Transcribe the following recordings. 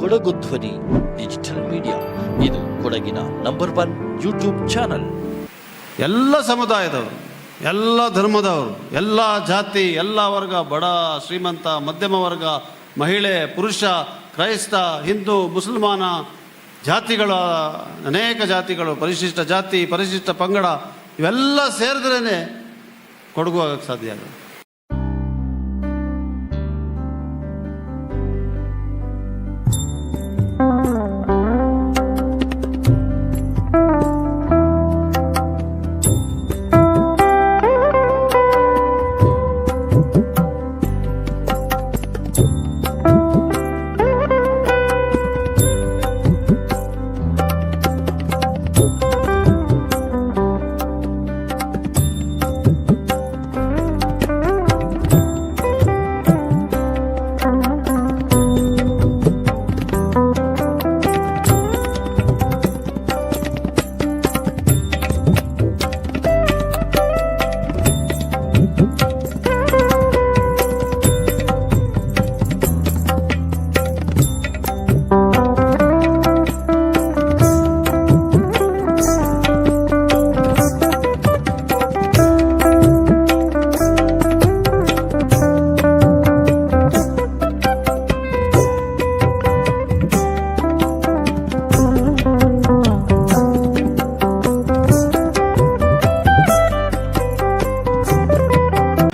ಕೊಡಗು ಧ್ವನಿ digital media. ಇದು ಕೊಡಗಿನ ನಂಬರ್ 1 ಯೂಟ್ಯೂಬ್ ಚಾನಲ್. ಎಲ್ಲ ಸಮುದಾಯದವರು, ಎಲ್ಲ ಧರ್ಮದವರು, ಎಲ್ಲ ಜಾತಿ, ಎಲ್ಲ ವರ್ಗ, ಬಡ ಶ್ರೀಮಂತ, ಮಧ್ಯಮ ವರ್ಗ, ಮಹಿಳೆ, ಪುರುಷ, ಕ್ರೈಸ್ತ, ಹಿಂದೂ, ಮುಸಲ್ಮಾನ ಜಾತಿಗಳ, ಅನೇಕ ಜಾತಿಗಳು, ಪರಿಶಿಷ್ಟ ಜಾತಿ, ಪರಿಶಿಷ್ಟ ಪಂಗಡ, ಇವೆಲ್ಲ ಸೇರಿದ್ರೇ ಕೊಡಗು ಆಗಕ್ಕೆ ಸಾಧ್ಯ ಆಗುತ್ತೆ.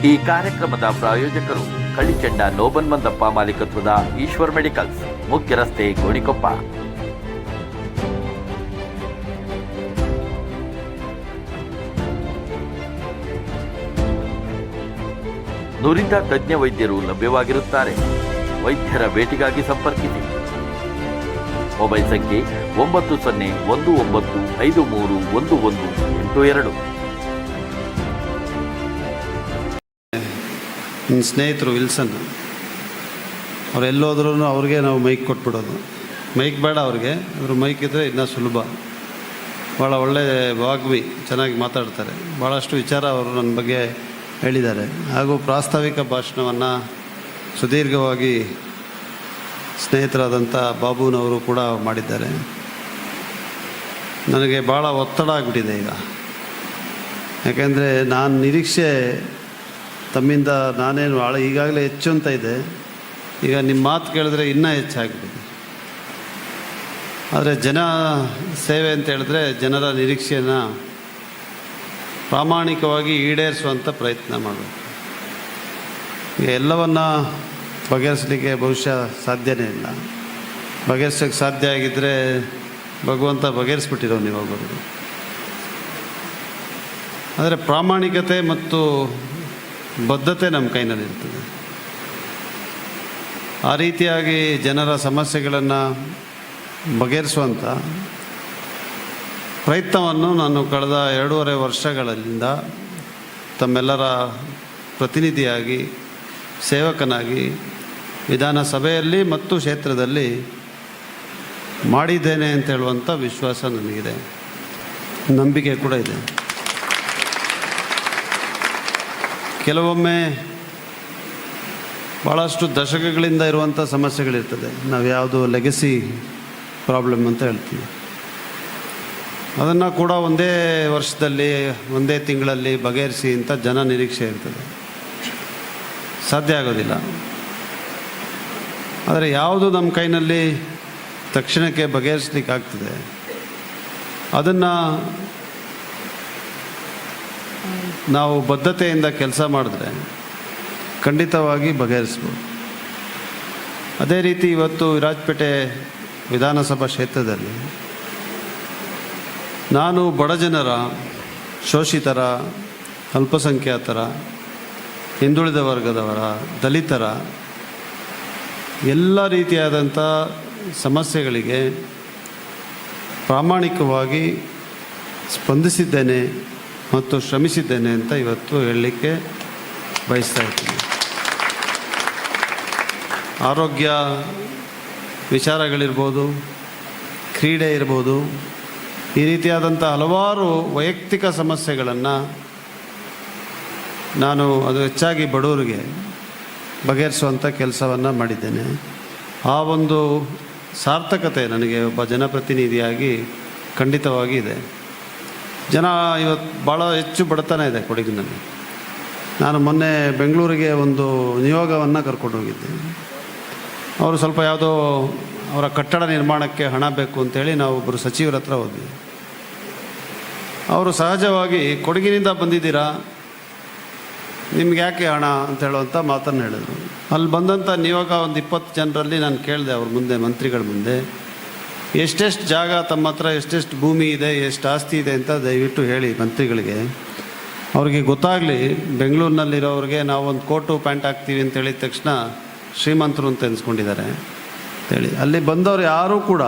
ಈ ಕಾರ್ಯಕ್ರಮದ ಪ್ರಾಯೋಜಕರು ಕಳಿಚಂಡ ನೋಬನ್ ಮಂದಪ್ಪ ಮಾಲೀಕತ್ವದ ಈಶ್ವರ್ ಮೆಡಿಕಲ್ಸ್, ಮುಖ್ಯ ರಸ್ತೆ, ಗೋಣಿಕೊಪ್ಪ. ನುರಿತ ತಜ್ಞ ವೈದ್ಯರು ಲಭ್ಯವಾಗಿರುತ್ತಾರೆ. ವೈದ್ಯರ ಭೇಟಿಗಾಗಿ ಸಂಪರ್ಕಿಸಿ. ಮೊಬೈಲ್ ಸಂಖ್ಯೆ 9019531182. ನನ್ನ ಸ್ನೇಹಿತರು ವಿಲ್ಸನ್ ಅವರೆಲ್ಲೋದ್ರೂ ಅವ್ರಿಗೆ ನಾವು ಮೈಕ್ ಕೊಟ್ಬಿಡೋದು. ಮೈಕ್ ಬೇಡ ಅವ್ರಿಗೆ, ಅವರು ಮೈಕ್ ಇದ್ದರೆ ಇನ್ನೂ ಸುಲಭ. ಭಾಳ ಒಳ್ಳೆಯ ವಾಗ್ಮಿ, ಚೆನ್ನಾಗಿ ಮಾತಾಡ್ತಾರೆ. ಭಾಳಷ್ಟು ವಿಚಾರ ಅವರು ನನ್ನ ಬಗ್ಗೆ ಹೇಳಿದ್ದಾರೆ. ಹಾಗೂ ಪ್ರಾಸ್ತಾವಿಕ ಭಾಷಣವನ್ನು ಸುದೀರ್ಘವಾಗಿ ಸ್ನೇಹಿತರಾದಂಥ ಬಾಬುನವರು ಕೂಡ ಮಾಡಿದ್ದಾರೆ. ನನಗೆ ಭಾಳ ಒತ್ತಡ ಆಗಿಬಿಟ್ಟಿದೆ ಈಗ. ಯಾಕೆಂದರೆ ನಾನು ನಿರೀಕ್ಷೆ ತಮ್ಮಿಂದ ನಾನೇನು ಈಗಾಗಲೇ ಹೆಚ್ಚು ಅಂತ ಇದೆ. ಈಗ ನಿಮ್ಮ ಮಾತು ಕೇಳಿದ್ರೆ ಇನ್ನೂ ಹೆಚ್ಚಾಗ್ಬಿಟ್ಟಿದೆ. ಆದರೆ ಜನ ಸೇವೆ ಅಂತ ಹೇಳಿದ್ರೆ ಜನರ ನಿರೀಕ್ಷೆಯನ್ನು ಪ್ರಾಮಾಣಿಕವಾಗಿ ಈಡೇರಿಸುವಂಥ ಪ್ರಯತ್ನ ಮಾಡಬೇಕು. ಎಲ್ಲವನ್ನು ಬಗೆಹರಿಸಲಿಕ್ಕೆ ಬಹುಶಃ ಸಾಧ್ಯವೇ ಇಲ್ಲ. ಬಗೆಹರಿಸೋಕ್ಕೆ ಸಾಧ್ಯ ಆಗಿದ್ದರೆ ಭಗವಂತ ಬಗೆಹರಿಸ್ಬಿಟ್ಟಿರೋ ನೀವೊಬ್ಬರು. ಆದರೆ ಪ್ರಾಮಾಣಿಕತೆ ಮತ್ತು ಬದ್ಧತೆ ನಮ್ಮ ಕೈನಲ್ಲಿರ್ತದೆ. ಆ ರೀತಿಯಾಗಿ ಜನರ ಸಮಸ್ಯೆಗಳನ್ನು ಬಗೆಹರಿಸುವಂಥ ಪ್ರಯತ್ನವನ್ನು ನಾನು ಕಳೆದ 2.5 ವರ್ಷಗಳಿಂದ ತಮ್ಮೆಲ್ಲರ ಪ್ರತಿನಿಧಿಯಾಗಿ, ಸೇವಕನಾಗಿ ವಿಧಾನಸಭೆಯಲ್ಲಿ ಮತ್ತು ಕ್ಷೇತ್ರದಲ್ಲಿ ಮಾಡಿದ್ದೇನೆ ಅಂತ ಹೇಳುವಂಥ ವಿಶ್ವಾಸ ನನಗಿದೆ, ನಂಬಿಕೆ ಕೂಡ ಇದೆ. ಕೆಲವೊಮ್ಮೆ ಭಾಳಷ್ಟು ದಶಕಗಳಿಂದ ಇರುವಂಥ ಸಮಸ್ಯೆಗಳಿರ್ತದೆ. ನಾವು ಯಾವುದು ಲೆಗಸಿ ಪ್ರಾಬ್ಲಮ್ ಅಂತ ಹೇಳ್ತೀವಿ. ಅದನ್ನು ಕೂಡ ಒಂದೇ ವರ್ಷದಲ್ಲಿ, ಒಂದೇ ತಿಂಗಳಲ್ಲಿ ಬಗೆಹರಿಸಿ ಅಂತ ಜನ ನಿರೀಕ್ಷೆ ಇರ್ತದೆ. ಸಾಧ್ಯ ಆಗೋದಿಲ್ಲ. ಆದರೆ ಯಾವುದು ನಮ್ಮ ಕೈನಲ್ಲಿ ತಕ್ಷಣಕ್ಕೆ ಬಗೆಹರಿಸ್ಲಿಕ್ಕೆ ಆಗ್ತದೆ ಅದನ್ನು ನಾವು ಬದ್ಧತೆಯಿಂದ ಕೆಲಸ ಮಾಡಿದ್ರೆ ಖಂಡಿತವಾಗಿ ಬಗೆಹರಿಸ್ಬೋದು. ಅದೇ ರೀತಿ ಇವತ್ತು ವಿರಾಜಪೇಟೆ ವಿಧಾನಸಭಾ ಕ್ಷೇತ್ರದಲ್ಲಿ ನಾನು ಬಡ ಜನರ, ಶೋಷಿತರ, ಅಲ್ಪಸಂಖ್ಯಾತರ, ಹಿಂದುಳಿದ ವರ್ಗದವರ, ದಲಿತರ ಎಲ್ಲ ರೀತಿಯಾದಂಥ ಸಮಸ್ಯೆಗಳಿಗೆ ಪ್ರಾಮಾಣಿಕವಾಗಿ ಸ್ಪಂದಿಸಿದ್ದೇನೆ ಮತ್ತು ಶ್ರಮಿಸಿದ್ದೇನೆ ಅಂತ ಇವತ್ತು ಹೇಳಲಿಕ್ಕೆ ಬಯಸ್ತಾ ಇದ್ದೀನಿ. ಆರೋಗ್ಯ ವಿಚಾರಗಳಿರ್ಬೋದು, ಕ್ರೀಡೆ ಇರ್ಬೋದು, ಈ ರೀತಿಯಾದಂಥ ಹಲವಾರು ವೈಯಕ್ತಿಕ ಸಮಸ್ಯೆಗಳನ್ನು ನಾನು ಅದು ಹೆಚ್ಚಾಗಿ ಬಡವರಿಗೆ ಬಗೆಹರಿಸುವಂಥ ಕೆಲಸವನ್ನು ಮಾಡಿದ್ದೇನೆ. ಆ ಒಂದು ಸಾರ್ಥಕತೆ ನನಗೆ ಒಬ್ಬ ಜನಪ್ರತಿನಿಧಿಯಾಗಿ ಖಂಡಿತವಾಗಿ ಇದೆ. ಜನ ಇವತ್ತು ಭಾಳ ಹೆಚ್ಚು ಬಡತನ ಇದೆ ಕೊಡಗಿನಲ್ಲಿ. ನಾನು ಮೊನ್ನೆ ಬೆಂಗಳೂರಿಗೆ ಒಂದು ನಿಯೋಗವನ್ನು ಕರ್ಕೊಂಡು ಹೋಗಿದ್ದೆ. ಅವರು ಸ್ವಲ್ಪ ಯಾವುದೋ ಅವರ ಕಟ್ಟಡ ನಿರ್ಮಾಣಕ್ಕೆ ಹಣ ಬೇಕು ಅಂತೇಳಿ ನಾವು ಒಬ್ಬರು ಸಚಿವರ ಹತ್ರ ಹೋದ್ವಿ. ಅವರು ಸಹಜವಾಗಿ ಕೊಡಗಿನಿಂದ ಬಂದಿದ್ದೀರಾ, ನಿಮ್ಗೆ ಯಾಕೆ ಹಣ ಅಂತ ಹೇಳುವಂಥ ಮಾತನ್ನು ಹೇಳಿದರು. ಅಲ್ಲಿ ಬಂದಂಥ ನಿಯೋಗ ಒಂದು 20 ಜನರಲ್ಲಿ ನಾನು ಕೇಳಿದೆ ಅವ್ರ ಮುಂದೆ, ಮಂತ್ರಿಗಳ ಮುಂದೆ, ಎಷ್ಟೆಷ್ಟು ಜಾಗ ತಮ್ಮ ಹತ್ರ ಎಷ್ಟೆಷ್ಟು ಭೂಮಿ ಇದೆ, ಎಷ್ಟು ಆಸ್ತಿ ಇದೆ ಅಂತ ದಯವಿಟ್ಟು ಹೇಳಿ ಮಂತ್ರಿಗಳಿಗೆ. ಅವ್ರಿಗೆ ಗೊತ್ತಾಗಲಿ ಬೆಂಗಳೂರಿನಲ್ಲಿರೋರಿಗೆ ನಾವು ಒಂದು ಕೋಟು ಪ್ಯಾಂಟ್ ಹಾಕ್ತೀವಿ ಅಂತ ಹೇಳಿದ ತಕ್ಷಣ ಶ್ರೀಮಂತರು ಅಂತ ಎನ್ಸ್ಕೊಂಡಿದ್ದಾರೆ ಅಂತೇಳಿ. ಅಲ್ಲಿ ಬಂದವರು ಯಾರೂ ಕೂಡ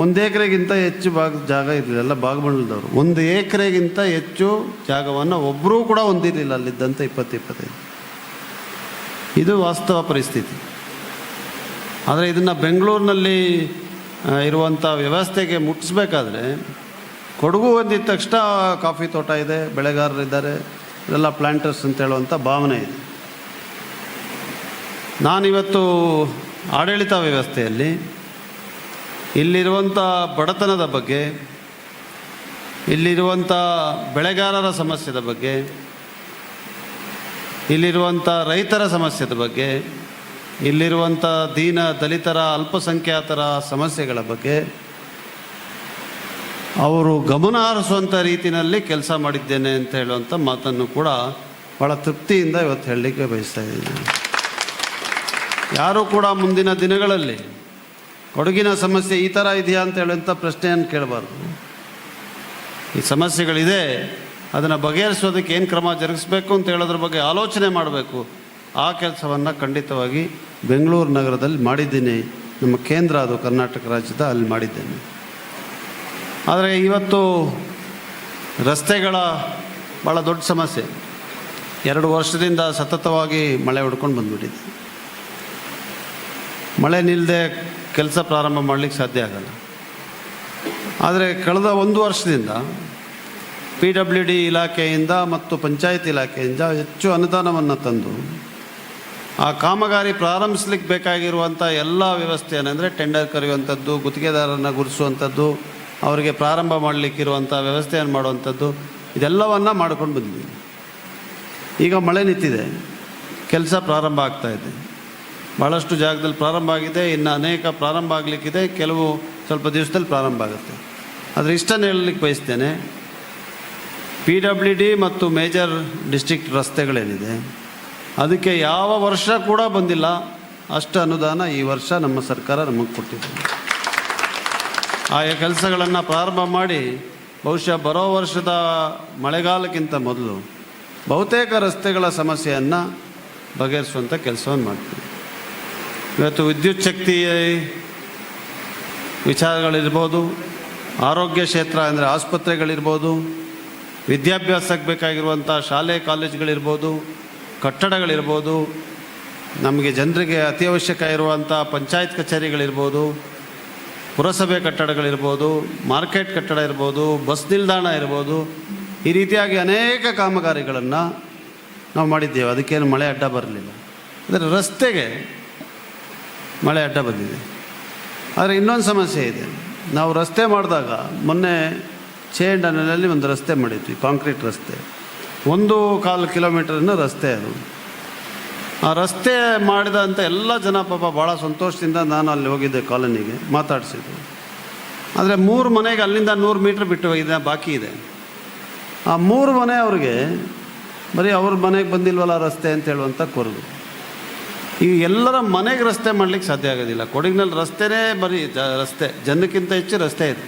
1 ಎಕರೆಗಿಂತ ಹೆಚ್ಚು ಜಾಗ ಇರಲಿಲ್ಲ, ಎಲ್ಲ ಭಾಗಮಂಡಲದವರು. 1 ಎಕರೆಗಿಂತ ಹೆಚ್ಚು ಜಾಗವನ್ನು ಒಬ್ಬರೂ ಕೂಡ ಹೊಂದಿರಲಿಲ್ಲ ಅಲ್ಲಿದ್ದಂಥ 20-25. ಇದು ವಾಸ್ತವ ಪರಿಸ್ಥಿತಿ. ಆದರೆ ಇದನ್ನು ಬೆಂಗಳೂರಿನಲ್ಲಿ ಇರುವಂಥ ವ್ಯವಸ್ಥೆಗೆ ಮುಟ್ಟಿಸ್ಬೇಕಾದ್ರೆ ಕೊಡಗು ಹೊಂದಿದ ತಕ್ಷಣ ಕಾಫಿ ತೋಟ ಇದೆ, ಬೆಳೆಗಾರರಿದ್ದಾರೆ, ಇದೆಲ್ಲ ಪ್ಲ್ಯಾಂಟರ್ಸ್ ಅಂತ ಹೇಳುವಂಥ ಭಾವನೆ ಇದೆ. ನಾನಿವತ್ತು ಆಡಳಿತ ವ್ಯವಸ್ಥೆಯಲ್ಲಿ ಇಲ್ಲಿರುವಂಥ ಬಡತನದ ಬಗ್ಗೆ, ಇಲ್ಲಿರುವಂಥ ಬೆಳೆಗಾರರ ಸಮಸ್ಯೆದ ಬಗ್ಗೆ, ಇಲ್ಲಿರುವಂಥ ರೈತರ ಸಮಸ್ಯೆದ ಬಗ್ಗೆ, ಇಲ್ಲಿರುವಂಥ ದೀನ ದಲಿತರ ಅಲ್ಪಸಂಖ್ಯಾತರ ಸಮಸ್ಯೆಗಳ ಬಗ್ಗೆ ಅವರು ಗಮನ ಹರಿಸುವಂಥ ರೀತಿಯಲ್ಲಿ ಕೆಲಸ ಮಾಡಿದ್ದೇನೆ ಅಂತ ಹೇಳುವಂಥ ಮಾತನ್ನು ಕೂಡ ಭಾಳ ತೃಪ್ತಿಯಿಂದ ಇವತ್ತು ಹೇಳಲಿಕ್ಕೆ ಬಯಸ್ತಾ ಇದ್ದೀನಿ. ಯಾರೂ ಕೂಡ ಮುಂದಿನ ದಿನಗಳಲ್ಲಿ ಕೊಡಗಿನ ಸಮಸ್ಯೆ ಈ ಥರ ಇದೆಯಾ ಅಂತ ಹೇಳುವಂಥ ಪ್ರಶ್ನೆಯನ್ನು ಕೇಳಬಾರ್ದು. ಈ ಸಮಸ್ಯೆಗಳಿದೆ, ಅದನ್ನು ಬಗೆಹರಿಸೋದಕ್ಕೆ ಏನು ಕ್ರಮ ಜರುಗಿಸಬೇಕು ಅಂತ ಹೇಳೋದ್ರ ಬಗ್ಗೆ ಆಲೋಚನೆ ಮಾಡಬೇಕು. ಆ ಕೆಲಸವನ್ನು ಖಂಡಿತವಾಗಿ ಬೆಂಗಳೂರು ನಗರದಲ್ಲಿ ಮಾಡಿದ್ದೀನಿ. ನಮ್ಮ ಕೇಂದ್ರ ಅದು ಕರ್ನಾಟಕ ರಾಜ್ಯದ, ಅಲ್ಲಿ ಮಾಡಿದ್ದೇನೆ. ಆದರೆ ಇವತ್ತು ರಸ್ತೆಗಳ ಭಾಳ ದೊಡ್ಡ ಸಮಸ್ಯೆ. 2 ವರ್ಷದಿಂದ ಸತತವಾಗಿ ಮಳೆ ಹೊಡ್ಕೊಂಡು ಬಂದುಬಿಟ್ಟಿದೆ. ಮಳೆ ನಿಲ್ಲದೆ ಕೆಲಸ ಪ್ರಾರಂಭ ಮಾಡಲಿಕ್ಕೆ ಸಾಧ್ಯ ಆಗಲ್ಲ. ಆದರೆ ಕಳೆದ 1 ವರ್ಷದಿಂದ PWD ಇಲಾಖೆಯಿಂದ ಮತ್ತು ಪಂಚಾಯತ್ ಇಲಾಖೆಯಿಂದ ಹೆಚ್ಚು ಅನುದಾನವನ್ನು ತಂದು ಆ ಕಾಮಗಾರಿ ಪ್ರಾರಂಭಿಸ್ಲಿಕ್ಕೆ ಬೇಕಾಗಿರುವಂಥ ಎಲ್ಲ ವ್ಯವಸ್ಥೆಯನ್ನು, ಅಂದರೆ ಟೆಂಡರ್ ಕರೆಯುವಂಥದ್ದು, ಗುತ್ತಿಗೆದಾರರನ್ನು ಗುರುತಿಸುವಂಥದ್ದು, ಅವರಿಗೆ ಪ್ರಾರಂಭ ಮಾಡಲಿಕ್ಕಿರುವಂಥ ವ್ಯವಸ್ಥೆಯನ್ನು ಮಾಡುವಂಥದ್ದು, ಇದೆಲ್ಲವನ್ನು ಮಾಡ್ಕೊಂಡು ಬಂದಿದ್ದೀವಿ. ಈಗ ಮಳೆ ನಿಂತಿದೆ, ಕೆಲಸ ಪ್ರಾರಂಭ ಆಗ್ತಾಯಿದೆ. ಭಾಳಷ್ಟು ಜಾಗದಲ್ಲಿ ಪ್ರಾರಂಭ ಆಗಿದೆ, ಇನ್ನು ಅನೇಕ ಪ್ರಾರಂಭ ಆಗಲಿಕ್ಕಿದೆ, ಕೆಲವು ಸ್ವಲ್ಪ ದಿವಸದಲ್ಲಿ ಪ್ರಾರಂಭ ಆಗುತ್ತೆ. ಆದರೆ ಇಷ್ಟನ್ನು ಹೇಳಲಿಕ್ಕೆ ಬಯಸ್ತೇನೆ, PWD ಮತ್ತು ಮೇಜರ್ ಡಿಸ್ಟ್ರಿಕ್ಟ್ ರಸ್ತೆಗಳೇನಿದೆ ಅದಕ್ಕೆ ಯಾವ ವರ್ಷ ಕೂಡ ಬಂದಿಲ್ಲ ಅಷ್ಟು ಅನುದಾನ ಈ ವರ್ಷ ನಮ್ಮ ಸರ್ಕಾರ ನಮಗೆ ಕೊಟ್ಟಿದೆ. ಆಯಾ ಕೆಲಸಗಳನ್ನು ಪ್ರಾರಂಭ ಮಾಡಿ ಬಹುಶಃ ಬರೋ ವರ್ಷದ ಮಳೆಗಾಲಕ್ಕಿಂತ ಮೊದಲು ಬಹುತೇಕ ರಸ್ತೆಗಳ ಸಮಸ್ಯೆಯನ್ನು ಬಗೆಹರಿಸುವಂಥ ಕೆಲಸವನ್ನು ಮಾಡ್ತೀವಿ. ಇವತ್ತು ವಿದ್ಯುತ್ ಶಕ್ತಿ ವಿಚಾರಗಳಿರ್ಬೋದು, ಆರೋಗ್ಯ ಕ್ಷೇತ್ರ ಅಂದರೆ ಆಸ್ಪತ್ರೆಗಳಿರ್ಬೋದು, ವಿದ್ಯಾಭ್ಯಾಸಕ್ಕೆ ಬೇಕಾಗಿರುವಂಥ ಶಾಲೆ ಕಾಲೇಜುಗಳಿರ್ಬೋದು, ಕಟ್ಟಡಗಳಿರ್ಬೋದು, ನಮಗೆ ಜನರಿಗೆ ಅತ್ಯವಶ್ಯಕ ಇರುವಂಥ ಪಂಚಾಯತ್ ಕಚೇರಿಗಳಿರ್ಬೋದು, ಪುರಸಭೆ ಕಟ್ಟಡಗಳಿರ್ಬೋದು, ಮಾರ್ಕೆಟ್ ಕಟ್ಟಡ ಇರ್ಬೋದು, ಬಸ್ ನಿಲ್ದಾಣ ಇರ್ಬೋದು, ಈ ರೀತಿಯಾಗಿ ಅನೇಕ ಕಾಮಗಾರಿಗಳನ್ನು ನಾವು ಮಾಡಿದ್ದೇವೆ. ಅದಕ್ಕೇನು ಮಳೆ ಅಡ್ಡ ಬರಲಿಲ್ಲ. ಅಂದರೆ ರಸ್ತೆಗೆ ಮಳೆ ಅಡ್ಡ ಬಂದಿದೆ. ಆದರೆ ಇನ್ನೊಂದು ಸಮಸ್ಯೆ ಇದೆ. ನಾವು ರಸ್ತೆ ಮಾಡಿದಾಗ ಮೊನ್ನೆ ಚೇಂಡನಲ್ಲಿ ಒಂದು ರಸ್ತೆ ಮಾಡಿದ್ವಿ, ಕಾಂಕ್ರೀಟ್ ರಸ್ತೆ, 1.25 ಕಿಲೋಮೀಟರ್ನ ರಸ್ತೆ ಅದು. ಆ ರಸ್ತೆ ಮಾಡಿದಂಥ ಎಲ್ಲ ಜನ ಪಾಪ ಭಾಳ ಸಂತೋಷದಿಂದ ನಾನು ಅಲ್ಲಿ ಹೋಗಿದ್ದೆ, ಕಾಲೋನಿಗೆ ಮಾತಾಡಿಸಿದ್ದು. ಆದರೆ 3 ಮನೆಗೆ ಅಲ್ಲಿಂದ 100 ಮೀಟ್ರ್ ಬಿಟ್ಟು ಇದೆ, ಬಾಕಿ ಇದೆ. ಆ 3 ಮನೆ ಅವ್ರಿಗೆ ಬರೀ ಅವ್ರ ಮನೆಗೆ ಬಂದಿಲ್ವಲ್ಲ ರಸ್ತೆ ಅಂತ ಹೇಳುವಂಥ ಕೊರಗು. ಈಗ ಎಲ್ಲರ ಮನೆಗೆ ರಸ್ತೆ ಮಾಡಲಿಕ್ಕೆ ಸಾಧ್ಯ ಆಗೋದಿಲ್ಲ. ಕೊಡಗಿನಲ್ಲಿ ರಸ್ತೆನೇ ಬರೀ ರಸ್ತೆ, ಜನಕ್ಕಿಂತ ಹೆಚ್ಚು ರಸ್ತೆ ಇದೆ.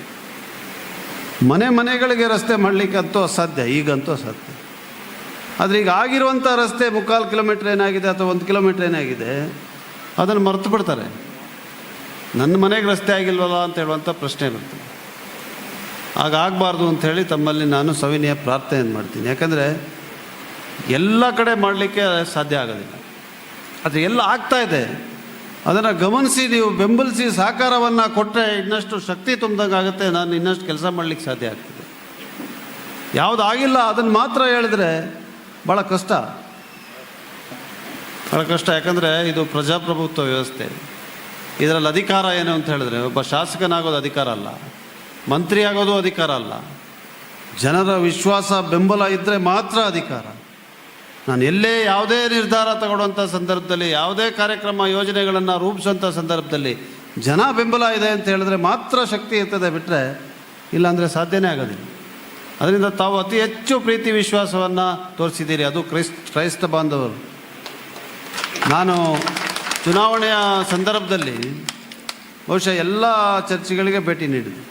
ಮನೆಗಳಿಗೆ ರಸ್ತೆ ಮಾಡಲಿಕ್ಕಂತೂ ಅಸಾಧ್ಯ, ಈಗಂತೂ ಅಸಾಧ್ಯ. ಆದರೆ ಈಗ ಆಗಿರುವಂಥ ರಸ್ತೆ 3/4 ಕಿಲೋಮೀಟ್ರ್ ಏನಾಗಿದೆ ಅಥವಾ 1 ಕಿಲೋಮೀಟ್ರ್ ಏನಾಗಿದೆ ಅದನ್ನು ಮರೆತು ಬಿಡ್ತಾರೆ. ನನ್ನ ಮನೆಗೆ ರಸ್ತೆ ಆಗಿಲ್ವಲ್ಲ ಅಂತ ಹೇಳುವಂಥ ಪ್ರಶ್ನೆ ಬರ್ತದೆ. ಆಗಬಾರ್ದು ಅಂಥೇಳಿ ತಮ್ಮಲ್ಲಿ ನಾನು ಸವಿನಯ ಪ್ರಾರ್ಥನೆಯನ್ನು ಮಾಡ್ತೀನಿ. ಯಾಕಂದರೆ ಎಲ್ಲ ಕಡೆ ಮಾಡಲಿಕ್ಕೆ ಸಾಧ್ಯ ಆಗೋದಿಲ್ಲ. ಆದರೆ ಎಲ್ಲ ಆಗ್ತಾಯಿದೆ, ಅದನ್ನು ಗಮನಿಸಿ ನೀವು ಬೆಂಬಲಿಸಿ ಸಹಕಾರವನ್ನು ಕೊಟ್ಟರೆ ಇನ್ನಷ್ಟು ಶಕ್ತಿ ತುಂಬಿದಂಗೆ ಆಗುತ್ತೆ. ನಾನು ಇನ್ನಷ್ಟು ಕೆಲಸ ಮಾಡಲಿಕ್ಕೆ ಸಾಧ್ಯ ಆಗ್ತದೆ. ಯಾವುದಾಗಿಲ್ಲ ಅದನ್ನು ಮಾತ್ರ ಹೇಳಿದ್ರೆ ಭಾಳ ಕಷ್ಟ. ಯಾಕಂದರೆ ಇದು ಪ್ರಜಾಪ್ರಭುತ್ವ ವ್ಯವಸ್ಥೆ. ಇದರಲ್ಲಿ ಅಧಿಕಾರ ಏನು ಅಂತ ಹೇಳಿದ್ರೆ, ಒಬ್ಬ ಶಾಸಕನಾಗೋದು ಅಧಿಕಾರ ಅಲ್ಲ, ಮಂತ್ರಿ ಆಗೋದು ಅಧಿಕಾರ ಅಲ್ಲ. ಜನರ ವಿಶ್ವಾಸ ಬೆಂಬಲ ಇದ್ದರೆ ಮಾತ್ರ ಅಧಿಕಾರ. ನಾನು ಎಲ್ಲೇ ಯಾವುದೇ ನಿರ್ಧಾರ ತಗೊಳ್ಳುವಂಥ ಸಂದರ್ಭದಲ್ಲಿ, ಯಾವುದೇ ಕಾರ್ಯಕ್ರಮ ಯೋಜನೆಗಳನ್ನು ರೂಪಿಸುವಂಥ ಸಂದರ್ಭದಲ್ಲಿ ಜನ ಬೆಂಬಲ ಇದೆ ಅಂತ ಹೇಳಿದ್ರೆ ಮಾತ್ರ ಶಕ್ತಿ ಇರ್ತದೆ, ಬಿಟ್ಟರೆ ಇಲ್ಲಾಂದರೆ ಸಾಧ್ಯನೇ ಆಗೋದಿಲ್ಲ. ಅದರಿಂದ ತಾವು ಅತಿ ಹೆಚ್ಚು ಪ್ರೀತಿ ವಿಶ್ವಾಸವನ್ನು ತೋರಿಸಿದ್ದೀರಿ, ಅದು ಕ್ರೈಸ್ತ ಬಾಂಧವರು. ನಾನು ಚುನಾವಣೆಯ ಸಂದರ್ಭದಲ್ಲಿ ಬಹುಶಃ ಎಲ್ಲ ಚರ್ಚ್ಗಳಿಗೆ ಭೇಟಿ ನೀಡಿದೆ.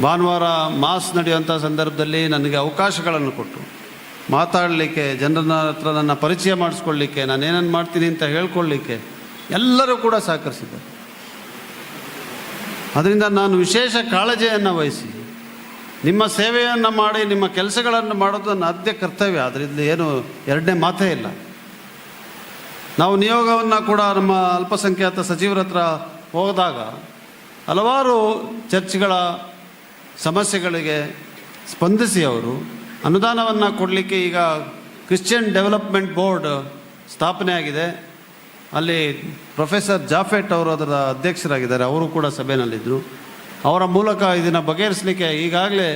ಭಾನುವಾರ ಮಾಸ್ ನಡೆಯುವಂಥ ಸಂದರ್ಭದಲ್ಲಿ ನನಗೆ ಅವಕಾಶಗಳನ್ನು ಕೊಟ್ಟು ಮಾತಾಡಲಿಕ್ಕೆ, ಜನರ ಹತ್ರ ನನ್ನ ಪರಿಚಯ ಮಾಡಿಸ್ಕೊಳ್ಳಿಕ್ಕೆ, ನಾನು ಏನೇನು ಮಾಡ್ತೀನಿ ಅಂತ ಹೇಳ್ಕೊಳ್ಳಿಕ್ಕೆ ಎಲ್ಲರೂ ಕೂಡ ಸಹಕರಿಸಿದ್ದಾರೆ. ಅದರಿಂದ ನಾನು ವಿಶೇಷ ಕಾಳಜಿಯನ್ನು ವಹಿಸಿ ನಿಮ್ಮ ಸೇವೆಯನ್ನು ಮಾಡಿ, ನಿಮ್ಮ ಕೆಲಸಗಳನ್ನು ಮಾಡೋದು ನನ್ನ ಆದ್ಯ ಕರ್ತವ್ಯ. ಅದರಿಂದ ಏನು ಎರಡನೇ ಮಾತೇ ಇಲ್ಲ. ನಾವು ನಿಯೋಗವನ್ನು ಕೂಡ ನಮ್ಮ ಅಲ್ಪಸಂಖ್ಯಾತ ಸಚಿವರ ಹತ್ರ ಹೋದಾಗ ಹಲವಾರು ಚರ್ಚ್ಗಳ ಸಮಸ್ಯೆಗಳಿಗೆ ಸ್ಪಂದಿಸಿ ಅವರು ಅನುದಾನವನ್ನು ಕೊಡಲಿಕ್ಕೆ ಈಗ ಕ್ರಿಶ್ಚಿಯನ್ ಡೆವಲಪ್ಮೆಂಟ್ ಬೋರ್ಡ್ ಸ್ಥಾಪನೆ ಆಗಿದೆ. ಅಲ್ಲಿ ಪ್ರೊಫೆಸರ್ ಜಾಫೆಟ್ ಅವರು ಅದರ ಅಧ್ಯಕ್ಷರಾಗಿದ್ದಾರೆ. ಅವರು ಕೂಡ ಸಭೆಯಲ್ಲಿದ್ದರು. ಅವರ ಮೂಲಕ ಇದನ್ನು ಬಗೆಹರಿಸಲಿಕ್ಕೆ ಈಗಾಗಲೇ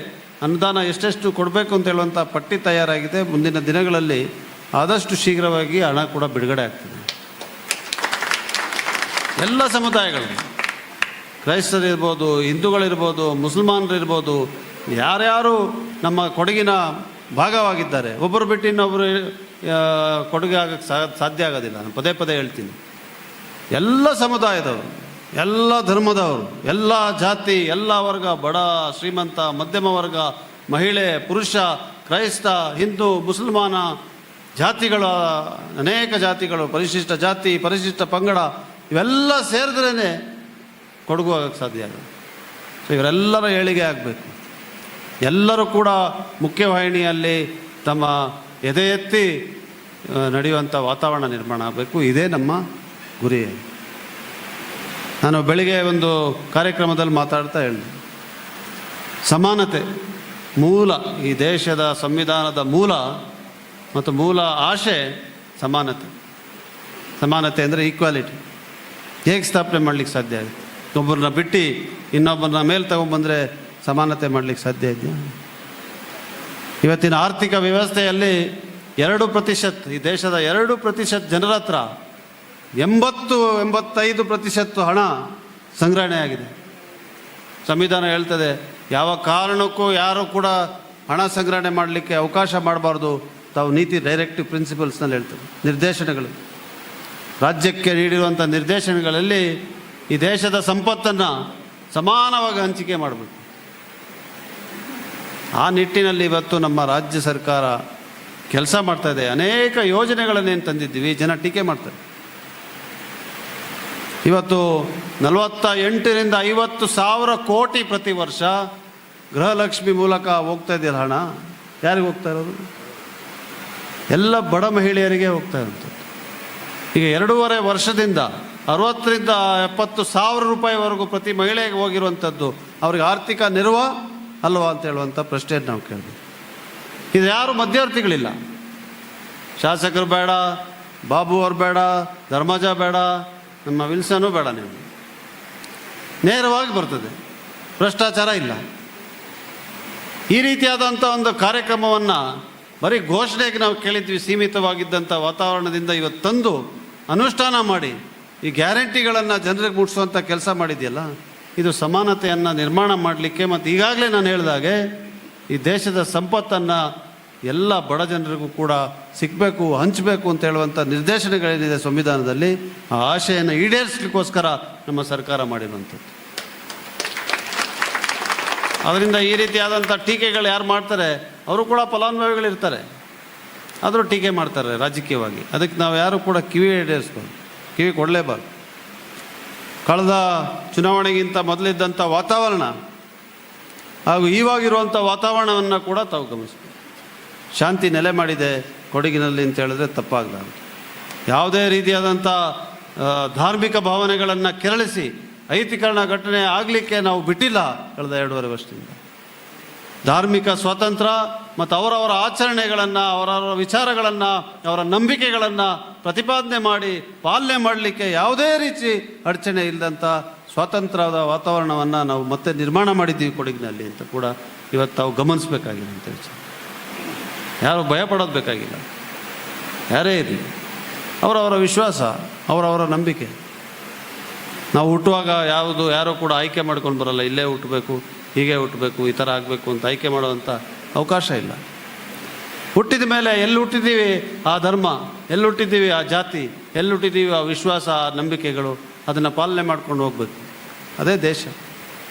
ಅನುದಾನ ಎಷ್ಟೆಷ್ಟು ಕೊಡಬೇಕು ಅಂತ ಹೇಳುವಂಥ ಪಟ್ಟಿ ತಯಾರಾಗಿದೆ. ಮುಂದಿನ ದಿನಗಳಲ್ಲಿ ಆದಷ್ಟು ಶೀಘ್ರವಾಗಿ ಹಣ ಕೂಡ ಬಿಡುಗಡೆ ಆಗ್ತದೆ. ಎಲ್ಲ ಸಮುದಾಯಗಳು, ಕ್ರೈಸ್ತರಿರ್ಬೋದು, ಹಿಂದೂಗಳಿರ್ಬೋದು, ಮುಸಲ್ಮಾನರಿರ್ಬೋದು, ಯಾರ್ಯಾರು ನಮ್ಮ ಕೊಡಗಿನ ಭಾಗವಾಗಿದ್ದಾರೆ, ಒಬ್ಬರು ಬಿಟ್ಟು ಇನ್ನೊಬ್ಬರು ಕೊಡುಗೆ ಆಗಕ್ಕೆ ಸಾಧ್ಯ ಆಗೋದಿಲ್ಲ. ನಾನು ಪದೇ ಪದೇ ಹೇಳ್ತೀನಿ. ಎಲ್ಲ ಸಮುದಾಯದವರು, ಎಲ್ಲ ಧರ್ಮದವರು, ಎಲ್ಲ ಜಾತಿ, ಎಲ್ಲ ವರ್ಗ, ಬಡ ಶ್ರೀಮಂತ, ಮಧ್ಯಮ ವರ್ಗ, ಮಹಿಳೆ, ಪುರುಷ, ಕ್ರೈಸ್ತ, ಹಿಂದೂ, ಮುಸಲ್ಮಾನ, ಜಾತಿಗಳ ಅನೇಕ ಜಾತಿಗಳು, ಪರಿಶಿಷ್ಟ ಜಾತಿ, ಪರಿಶಿಷ್ಟ ಪಂಗಡ, ಇವೆಲ್ಲ ಸೇರಿದ್ರೇ ಕೊಡಗು ಆಗಕ್ಕೆ ಸಾಧ್ಯ ಆಗುತ್ತೆ. ಸೊ ಇವರೆಲ್ಲರ ಏಳಿಗೆ ಆಗಬೇಕು. ಎಲ್ಲರೂ ಕೂಡ ಮುಖ್ಯವಾಹಿನಿಯಲ್ಲಿ ತಮ್ಮ ಎದೆ ಎತ್ತಿ ನಡೆಯುವಂಥ ವಾತಾವರಣ ನಿರ್ಮಾಣ ಆಗಬೇಕು. ಇದೇ ನಮ್ಮ ಗುರಿ. ನಾನು ಬೆಳಿಗ್ಗೆ ಒಂದು ಕಾರ್ಯಕ್ರಮದಲ್ಲಿ ಮಾತಾಡ್ತಾ ಹೇಳಿದೆ, ಸಮಾನತೆ ಮೂಲ, ಈ ದೇಶದ ಸಂವಿಧಾನದ ಮೂಲ ಮತ್ತು ಮೂಲ ಆಶೆ ಸಮಾನತೆ. ಸಮಾನತೆ ಅಂದರೆ ಈಕ್ವಾಲಿಟಿ. ಹೇಗೆ ಸ್ಥಾಪನೆ ಮಾಡಲಿಕ್ಕೆ ಸಾಧ್ಯ ಆಗುತ್ತೆ? ಒಬ್ಬರನ್ನ ಬಿಟ್ಟು ಇನ್ನೊಬ್ಬರನ್ನ ಮೇಲೆ ತಗೊಂಡ್ಬಂದರೆ ಸಮಾನತೆ ಮಾಡಲಿಕ್ಕೆ ಸಾಧ್ಯ ಇದೆಯಾ? ಇವತ್ತಿನ ಆರ್ಥಿಕ ವ್ಯವಸ್ಥೆಯಲ್ಲಿ 2%, ಈ ದೇಶದ 2% ಜನರ ಹತ್ರ 80-85% ಹಣ ಸಂಗ್ರಹಣೆ ಆಗಿದೆ. ಸಂವಿಧಾನ ಹೇಳ್ತದೆ, ಯಾವ ಕಾರಣಕ್ಕೂ ಯಾರು ಕೂಡ ಹಣ ಸಂಗ್ರಹಣೆ ಮಾಡಲಿಕ್ಕೆ ಅವಕಾಶ ಮಾಡಬಾರ್ದು. ತಾವು ನೀತಿ ಡೈರೆಕ್ಟಿವ್ ಪ್ರಿನ್ಸಿಪಲ್ಸ್ನಲ್ಲಿ ಹೇಳ್ತದೆ, ನಿರ್ದೇಶನಗಳು, ರಾಜ್ಯಕ್ಕೆ ನೀಡಿರುವಂಥ ನಿರ್ದೇಶನಗಳಲ್ಲಿ ಈ ದೇಶದ ಸಂಪತ್ತನ್ನು ಸಮಾನವಾಗಿ ಹಂಚಿಕೆ ಮಾಡಬೇಕು. ಆ ನಿಟ್ಟಿನಲ್ಲಿ ಇವತ್ತು ನಮ್ಮ ರಾಜ್ಯ ಸರ್ಕಾರ ಕೆಲಸ ಮಾಡ್ತಾಯಿದೆ. ಅನೇಕ ಯೋಜನೆಗಳನ್ನೇನು ತಂದಿದ್ದೀವಿ, ಜನ ಟೀಕೆ ಮಾಡ್ತಾರೆ. ಇವತ್ತು 48ರಿಂದ 50 ಸಾವಿರ ಕೋಟಿ ಪ್ರತಿ ವರ್ಷ ಗೃಹಲಕ್ಷ್ಮಿ ಮೂಲಕ ಹೋಗ್ತಾ ಇದೆಯಲ್ಲ ಹಣ, ಯಾರಿಗೆ ಹೋಗ್ತಾ ಇರೋದು? ಎಲ್ಲ ಬಡ ಮಹಿಳೆಯರಿಗೆ ಹೋಗ್ತಾ ಇರುವಂಥದ್ದು. ಈಗ 2.5 ವರ್ಷದಿಂದ 60ರಿಂದ 70 ಸಾವಿರ ರೂಪಾಯಿವರೆಗೂ ಪ್ರತಿ ಮಹಿಳೆಗೆ ಹೋಗಿರುವಂಥದ್ದು ಅವ್ರಿಗೆ ಆರ್ಥಿಕ ನೆರವ ಅಲ್ವಾ ಅಂತ ಹೇಳುವಂಥ ಪ್ರಶ್ನೆಯನ್ನು ನಾವು ಕೇಳಿದ್ವಿ. ಇದು ಯಾರು ಮಧ್ಯವರ್ತಿಗಳಿಲ್ಲ. ಶಾಸಕರು ಬೇಡ, ಬಾಬು ಅವ್ರು ಬೇಡ, ಧರ್ಮಜ ಬೇಡ, ನಮ್ಮ ವಿಲ್ಸನು ಬೇಡ. ನೀವು ನೇರವಾಗಿ ಬರ್ತದೆ, ಭ್ರಷ್ಟಾಚಾರ ಇಲ್ಲ. ಈ ರೀತಿಯಾದಂಥ ಒಂದು ಕಾರ್ಯಕ್ರಮವನ್ನು ಬರೀ ಘೋಷಣೆಗೆ ನಾವು ಕೇಳಿದ್ವಿ. ಸೀಮಿತವಾಗಿದ್ದಂಥ ವಾತಾವರಣದಿಂದ ಇವತ್ತು ತಂದು ಅನುಷ್ಠಾನ ಮಾಡಿ ಈ ಗ್ಯಾರಂಟಿಗಳನ್ನು ಜನರಿಗೆ ಮುಟ್ಟಿಸುವಂಥ ಕೆಲಸ ಮಾಡಿದೆಯಲ್ಲ, ಇದು ಸಮಾನತೆಯನ್ನು ನಿರ್ಮಾಣ ಮಾಡಲಿಕ್ಕೆ, ಮತ್ತು ಈಗಾಗಲೇ ನಾನು ಹೇಳಿದಾಗೆ ಈ ದೇಶದ ಸಂಪತ್ತನ್ನು ಎಲ್ಲ ಬಡ ಜನರಿಗೂ ಕೂಡ ಸಿಗಬೇಕು, ಹಂಚಬೇಕು ಅಂತ ಹೇಳುವಂಥ ನಿರ್ದೇಶನಗಳೇನಿದೆ ಸಂವಿಧಾನದಲ್ಲಿ, ಆ ಆಶೆಯನ್ನು ಈಡೇರಿಸಲಿಕ್ಕೋಸ್ಕರ ನಮ್ಮ ಸರ್ಕಾರ ಮಾಡಿರುವಂಥದ್ದು. ಅದರಿಂದ ಈ ರೀತಿಯಾದಂಥ ಟೀಕೆಗಳು ಯಾರು ಮಾಡ್ತಾರೆ ಅವರು ಕೂಡ ಫಲಾನುಭವಿಗಳಿರ್ತಾರೆ, ಆದರೂ ಟೀಕೆ ಮಾಡ್ತಾರೆ ರಾಜಕೀಯವಾಗಿ. ಅದಕ್ಕೆ ನಾವು ಯಾರು ಕೂಡ ಕಿವಿ ಕೊಡಲೇಬಾರ್ದು. ಕಳೆದ ಚುನಾವಣೆಗಿಂತ ಮೊದಲಿದ್ದಂಥ ವಾತಾವರಣ ಹಾಗೂ ಇವಾಗಿರುವಂಥ ವಾತಾವರಣವನ್ನು ಕೂಡ ತಾವು ಗಮನಿಸ್ಬೇಕು. ಶಾಂತಿ ನೆಲೆ ಮಾಡಿದೆ ಕೊಡಗಿನಲ್ಲಿ ಅಂತ ಹೇಳಿದ್ರೆ ತಪ್ಪಾಗಲಾರದು. ಯಾವುದೇ ರೀತಿಯಾದಂಥ ಧಾರ್ಮಿಕ ಭಾವನೆಗಳನ್ನು ಕೆರಳಿಸಿ ಐತಿಕರಣ ಘಟನೆ ಆಗಲಿಕ್ಕೆ ನಾವು ಬಿಟ್ಟಿಲ್ಲ. ಕಳೆದ 2.5 ವರ್ಷದಿಂದ ಧಾರ್ಮಿಕ ಸ್ವಾತಂತ್ರ್ಯ ಮತ್ತು ಅವರವರ ಆಚರಣೆಗಳನ್ನು, ಅವರವರ ವಿಚಾರಗಳನ್ನು, ಅವರ ನಂಬಿಕೆಗಳನ್ನು ಪ್ರತಿಪಾದನೆ ಮಾಡಿ ಪಾಲನೆ ಮಾಡಲಿಕ್ಕೆ ಯಾವುದೇ ರೀತಿ ಅಡಚಣೆ ಇಲ್ಲದಂಥ ಸ್ವಾತಂತ್ರ್ಯದ ವಾತಾವರಣವನ್ನು ನಾವು ಮತ್ತೆ ನಿರ್ಮಾಣ ಮಾಡಿದ್ದೀವಿ ಕೊಡಗಿನಲ್ಲಿ ಅಂತ ಕೂಡ ಇವತ್ತು ತಾವು ಗಮನಿಸಬೇಕಾಗಿದೆ ಅಂತ ವಿಚಾರ. ಯಾರು ಭಯ ಪಡೋದು ಬೇಕಾಗಿಲ್ಲ. ಯಾರೇ ಇರಲಿ, ಅವರವರ ವಿಶ್ವಾಸ, ಅವರವರ ನಂಬಿಕೆ. ನಾವು ಹುಟ್ಟುವಾಗ ಯಾರೂ ಕೂಡ ಆಯ್ಕೆ ಮಾಡ್ಕೊಂಡು ಬರಲ್ಲ, ಇಲ್ಲೇ ಹುಟ್ಟಬೇಕು, ಹೀಗೆ ಹುಟ್ಟಬೇಕು, ಈ ಥರ ಆಗಬೇಕು ಅಂತ ಆಯ್ಕೆ ಮಾಡುವಂಥ ಅವಕಾಶ ಇಲ್ಲ. ಹುಟ್ಟಿದ ಮೇಲೆ ಎಲ್ಲಿ ಹುಟ್ಟಿದ್ದೀವಿ ಆ ಧರ್ಮ, ಎಲ್ಲಿ ಹುಟ್ಟಿದ್ದೀವಿ ಆ ಜಾತಿ, ಎಲ್ಲಿ ಹುಟ್ಟಿದ್ದೀವಿ ಆ ವಿಶ್ವಾಸ, ಆ ನಂಬಿಕೆಗಳು, ಅದನ್ನು ಪಾಲನೆ ಮಾಡ್ಕೊಂಡು ಹೋಗ್ಬೇಕು. ಅದೇ ದೇಶ.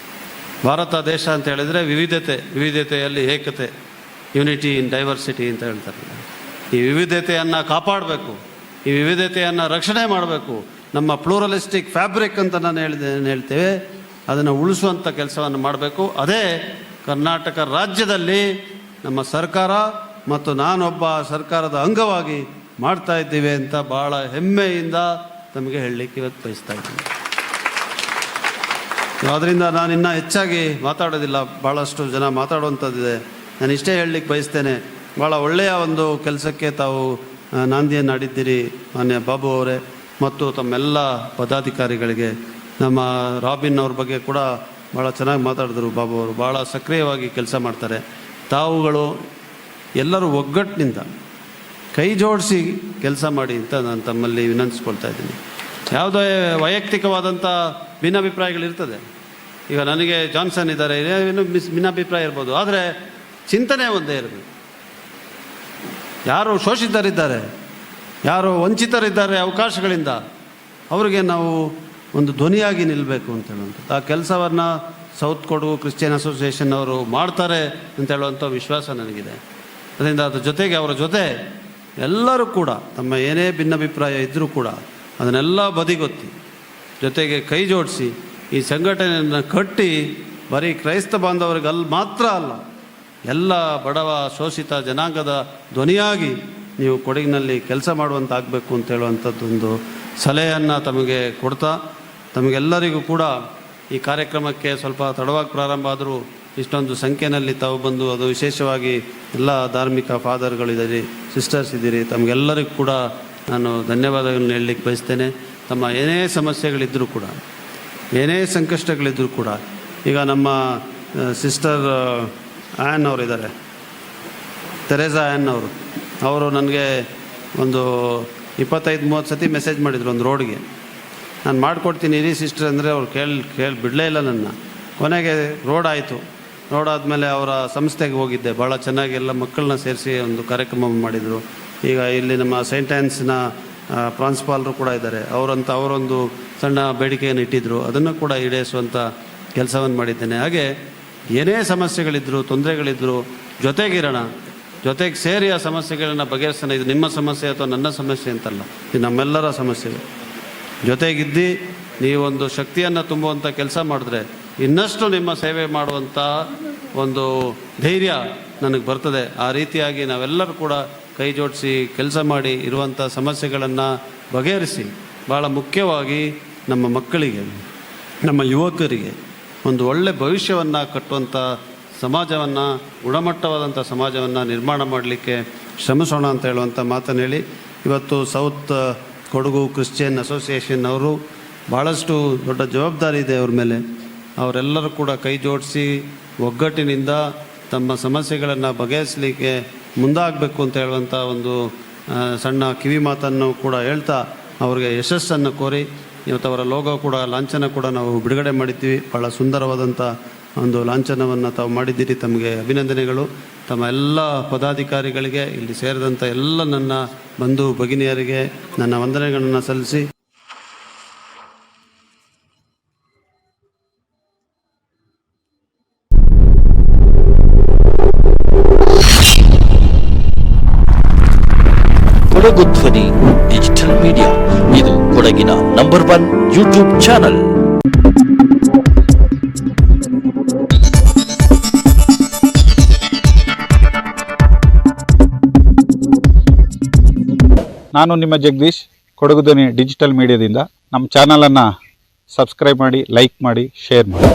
ಭಾರತ ದೇಶ ಅಂತ ಹೇಳಿದರೆ ವಿವಿಧತೆಯಲ್ಲಿ ಏಕತೆ, ಯೂನಿಟಿ ಇನ್ ಡೈವರ್ಸಿಟಿ ಅಂತ ಹೇಳ್ತಾರೆ. ಈ ವಿವಿಧತೆಯನ್ನು ಕಾಪಾಡಬೇಕು, ಈ ವಿವಿಧತೆಯನ್ನು ರಕ್ಷಣೆ ಮಾಡಬೇಕು. ನಮ್ಮ ಪ್ಲೂರಲಿಸ್ಟಿಕ್ ಫ್ಯಾಬ್ರಿಕ್ ಅಂತ ಹೇಳ್ತೇವೆ, ಅದನ್ನು ಉಳಿಸುವಂಥ ಕೆಲಸವನ್ನು ಮಾಡಬೇಕು. ಅದೇ ಕರ್ನಾಟಕ ರಾಜ್ಯದಲ್ಲಿ ನಮ್ಮ ಸರ್ಕಾರ ಮತ್ತು ನಾನೊಬ್ಬ ಸರ್ಕಾರದ ಅಂಗವಾಗಿ ಮಾಡ್ತಾ ಇದ್ದೀವಿ ಅಂತ ಭಾಳ ಹೆಮ್ಮೆಯಿಂದ ತಮಗೆ ಹೇಳಲಿಕ್ಕೆ ಇವತ್ತು ಬಯಸ್ತಾ ಇದ್ದೀನಿ. ಆದ್ದರಿಂದ ನಾನು ಇನ್ನೂ ಹೆಚ್ಚಾಗಿ ಮಾತಾಡೋದಿಲ್ಲ, ಭಾಳಷ್ಟು ಜನ ಮಾತಾಡುವಂಥದ್ದಿದೆ. ನಾನು ಇಷ್ಟೇ ಹೇಳಲಿಕ್ಕೆ ಬಯಸ್ತೇನೆ, ಭಾಳ ಒಳ್ಳೆಯ ಒಂದು ಕೆಲಸಕ್ಕೆ ತಾವು ನಾಂದಿಯನ್ನು ಆಡಿದ್ದೀರಿ ಮಾನ್ಯ ಬಾಬು ಅವರೇ, ಮತ್ತು ತಮ್ಮೆಲ್ಲ ಪದಾಧಿಕಾರಿಗಳಿಗೆ. ನಮ್ಮ ರಾಬಿನ್ ಅವ್ರ ಬಗ್ಗೆ ಕೂಡ ಭಾಳ ಚೆನ್ನಾಗಿ ಮಾತಾಡಿದ್ರು ಬಾಬು ಅವರು. ಭಾಳ ಸಕ್ರಿಯವಾಗಿ ಕೆಲಸ ಮಾಡ್ತಾರೆ. ತಾವುಗಳು ಎಲ್ಲರೂ ಒಗ್ಗಟ್ಟಿನಿಂದ ಕೈ ಜೋಡಿಸಿ ಕೆಲಸ ಮಾಡಿ ಅಂತ ನಾನು ತಮ್ಮಲ್ಲಿ ವಿನಂತಿಸ್ಕೊಳ್ತಾ ಇದ್ದೀನಿ. ಯಾವುದೇ ವೈಯಕ್ತಿಕವಾದಂಥ ಭಿನ್ನಾಭಿಪ್ರಾಯಗಳಿರ್ತದೆ. ಈಗ ನನಗೆ ಜಾನ್ಸನ್ ಇದ್ದಾರೆ, ಏನು ಭಿನ್ನಾಭಿಪ್ರಾಯ ಇರ್ಬೋದು, ಆದರೆ ಚಿಂತನೆ ಒಂದೇ ಇರಬೇಕು. ಯಾರು ಶೋಷಿತರಿದ್ದಾರೆ, ಯಾರು ವಂಚಿತರಿದ್ದಾರೆ ಅವಕಾಶಗಳಿಂದ, ಅವರಿಗೆ ನಾವು ಒಂದು ಧ್ವನಿಯಾಗಿ ನಿಲ್ಲಬೇಕು ಅಂತ ಹೇಳುವಂಥದ್ದು ಆ ಕೆಲಸವನ್ನು ಸೌತ್ ಕೊಡಗು ಕ್ರಿಶ್ಚಿಯನ್ ಅಸೋಸಿಯೇಷನ್ ಅವರು ಮಾಡ್ತಾರೆ ಅಂತ ಹೇಳುವಂಥ ವಿಶ್ವಾಸ ನನಗಿದೆ. ಅದರಿಂದ ಅದ್ರ ಜೊತೆಗೆ ಅವರ ಜೊತೆ ಎಲ್ಲರೂ ಕೂಡ ತಮ್ಮ ಏನೇ ಭಿನ್ನಾಭಿಪ್ರಾಯ ಇದ್ದರೂ ಕೂಡ ಅದನ್ನೆಲ್ಲ ಬದಿಗೊತ್ತಿ ಜೊತೆಗೆ ಕೈ ಜೋಡಿಸಿ ಈ ಸಂಘಟನೆಯನ್ನು ಕಟ್ಟಿ ಬರೀ ಕ್ರೈಸ್ತ ಬಾಂಧವರಿಗೆ ಅಲ್ಲಿ ಮಾತ್ರ ಅಲ್ಲ, ಎಲ್ಲ ಬಡವ ಶೋಷಿತ ಜನಾಂಗದ ಧ್ವನಿಯಾಗಿ ನೀವು ಕೊಡಗಿನಲ್ಲಿ ಕೆಲಸ ಮಾಡುವಂತಾಗಬೇಕು ಅಂತ ಹೇಳುವಂಥದ್ದೊಂದು ಸಲಹೆಯನ್ನು ತಮಗೆ ಕೊಡ್ತಾ, ತಮಗೆಲ್ಲರಿಗೂ ಕೂಡ ಈ ಕಾರ್ಯಕ್ರಮಕ್ಕೆ ಸ್ವಲ್ಪ ತಡವಾಗಿ ಪ್ರಾರಂಭ ಆದರೂ ಇಷ್ಟೊಂದು ಸಂಖ್ಯೆಯಲ್ಲಿ ತಾವು ಬಂದು, ಅದು ವಿಶೇಷವಾಗಿ ಎಲ್ಲ ಧಾರ್ಮಿಕ ಫಾದರ್ಗಳಿದ್ದೀರಿ, ಸಿಸ್ಟರ್ಸ್ ಇದ್ದೀರಿ, ತಮಗೆಲ್ಲರಿಗೂ ಕೂಡ ನಾನು ಧನ್ಯವಾದಗಳನ್ನು ಹೇಳಲಿಕ್ಕೆ ಬಯಸ್ತೇನೆ. ತಮ್ಮ ಏನೇ ಸಮಸ್ಯೆಗಳಿದ್ದರೂ ಕೂಡ, ಏನೇ ಸಂಕಷ್ಟಗಳಿದ್ದರೂ ಕೂಡ, ಈಗ ನಮ್ಮ ಸಿಸ್ಟರ್ ಆ್ಯನ್ ಅವರಿದ್ದಾರೆ, ತೆರೇಸಾ ಆ್ಯನ್ ಅವರು ನನಗೆ ಒಂದು 25-30 ಸತಿ ಮೆಸೇಜ್ ಮಾಡಿದರು ಒಂದು ರೋಡ್ಗೆ. ನಾನು ಮಾಡಿಕೊಡ್ತೀನಿ ಇರಿ ಸಿಸ್ಟರ್ ಅಂದರೆ ಅವ್ರು ಕೇಳಿ ಬಿಡಲೇ ಇಲ್ಲ ನನ್ನ. ಕೊನೆಗೆ ರೋಡ್ ಆಯಿತು. ರೋಡ್ ಆದಮೇಲೆ ಅವರ ಸಂಸ್ಥೆಗೆ ಹೋಗಿದ್ದೆ. ಭಾಳ ಚೆನ್ನಾಗಿ ಎಲ್ಲ ಮಕ್ಕಳನ್ನ ಸೇರಿಸಿ ಒಂದು ಕಾರ್ಯಕ್ರಮ ಮಾಡಿದರು. ಈಗ ಇಲ್ಲಿ ನಮ್ಮ ಸೈಂಟ್ ಆ್ಯನ್ಸ್ನ ಪ್ರಾನ್ಸಿಪಾಲರು ಕೂಡ ಇದ್ದಾರೆ. ಅವರೊಂದು ಸಣ್ಣ ಬೇಡಿಕೆಯನ್ನು ಇಟ್ಟಿದ್ದರು, ಅದನ್ನು ಕೂಡ ಈಡೇರಿಸುವಂಥ ಕೆಲಸವನ್ನು ಮಾಡಿದ್ದೇನೆ. ಹಾಗೆ ಏನೇ ಸಮಸ್ಯೆಗಳಿದ್ದರೂ, ತೊಂದರೆಗಳಿದ್ದರೂ ಜೊತೆಗಿರೋಣ, ಜೊತೆಗೆ ಸೇರಿ ಆ ಸಮಸ್ಯೆಗಳನ್ನು ಬಗೆಹರಿಸೋಣ. ಇದು ನಿಮ್ಮ ಸಮಸ್ಯೆ ಅಥವಾ ನನ್ನ ಸಮಸ್ಯೆ ಅಂತಲ್ಲ, ಇದು ನಮ್ಮೆಲ್ಲರ ಸಮಸ್ಯೆ. ಜೊತೆಗಿದ್ದು ನೀವೊಂದು ಶಕ್ತಿಯನ್ನು ತುಂಬುವಂಥ ಕೆಲಸ ಮಾಡಿದ್ರೆ ಇನ್ನಷ್ಟು ನಿಮ್ಮ ಸೇವೆ ಮಾಡುವಂಥ ಒಂದು ಧೈರ್ಯ ನನಗೆ ಬರ್ತದೆ. ಆ ರೀತಿಯಾಗಿ ನಾವೆಲ್ಲರೂ ಕೂಡ ಕೈ ಜೋಡಿಸಿ ಕೆಲಸ ಮಾಡಿ ಇರುವಂಥ ಸಮಸ್ಯೆಗಳನ್ನು ಬಗೆಹರಿಸಿ, ಭಾಳ ಮುಖ್ಯವಾಗಿ ನಮ್ಮ ಮಕ್ಕಳಿಗೆ, ನಮ್ಮ ಯುವಕರಿಗೆ ಒಂದು ಒಳ್ಳೆಯ ಭವಿಷ್ಯವನ್ನು ಕಟ್ಟುವಂಥ ಸಮಾಜವನ್ನು, ಗುಣಮಟ್ಟವಾದಂಥ ಸಮಾಜವನ್ನು ನಿರ್ಮಾಣ ಮಾಡಲಿಕ್ಕೆ ಶ್ರಮಿಸೋಣ ಅಂತ ಹೇಳುವಂಥ ಮಾತನ್ನು ಹೇಳಿ, ಇವತ್ತು ಸೌತ್ ಕೊಡಗು ಕ್ರಿಶ್ಚಿಯನ್ ಅಸೋಸಿಯೇಷನ್ ಅವರು ಭಾಳಷ್ಟು ದೊಡ್ಡ ಜವಾಬ್ದಾರಿ ಇದೆ ಅವ್ರ ಮೇಲೆ. ಅವರೆಲ್ಲರೂ ಕೂಡ ಕೈ ಜೋಡಿಸಿ ಒಗ್ಗಟ್ಟಿನಿಂದ ತಮ್ಮ ಸಮಸ್ಯೆಗಳನ್ನು ಬಗೆಹರಿಸಲಿಕ್ಕೆ ಮುಂದಾಗಬೇಕು ಅಂತ ಹೇಳುವಂಥ ಒಂದು ಸಣ್ಣ ಕಿವಿ ಮಾತನ್ನು ಕೂಡ ಹೇಳ್ತಾ ಅವರಿಗೆ ಯಶಸ್ಸನ್ನು ಕೋರಿ, ಇವತ್ತು ಅವರ ಲೋಗೋ ಕೂಡ, ಲಾಂಛನ ಕೂಡ ನಾವು ಬಿಡುಗಡೆ ಮಾಡಿದ್ದೀವಿ. ಭಾಳ ಸುಂದರವಾದಂಥ ಒಂದು ಲಾಂಛನವನ್ನು ತಾವು ಮಾಡಿದ್ದೀರಿ, ತಮಗೆ ಅಭಿನಂದನೆಗಳು. ತಮ್ಮ ಎಲ್ಲ ಪದಾಧಿಕಾರಿಗಳಿಗೆ, ಇಲ್ಲಿ ಸೇರಿದಂಥ ಎಲ್ಲ ನನ್ನ ಬಂಧು ಭಗಿನಿಯರಿಗೆ ನನ್ನ ವಂದನೆಗಳನ್ನು ಸಲ್ಲಿಸಿ ಕೊಡಗು ಧ್ವನಿ ಡಿಜಿಟಲ್ ಮೀಡಿಯಾ, ಇದು ಕೊಡಗಿನ ನಂಬರ್ 1 ಯೂಟ್ಯೂಬ್ ಚಾನಲ್. ನಾನು ನಿಮ್ಮ ಜಗದೀಶ್, ಕೊಡಗು ಧ್ವನಿ ಡಿಜಿಟಲ್ ಮೀಡಿಯಾದಿಂದ. ನಮ್ಮ ಚಾನಲನ್ನು ಸಬ್ಸ್ಕ್ರೈಬ್ ಮಾಡಿ, ಲೈಕ್ ಮಾಡಿ, ಶೇರ್ ಮಾಡಿ.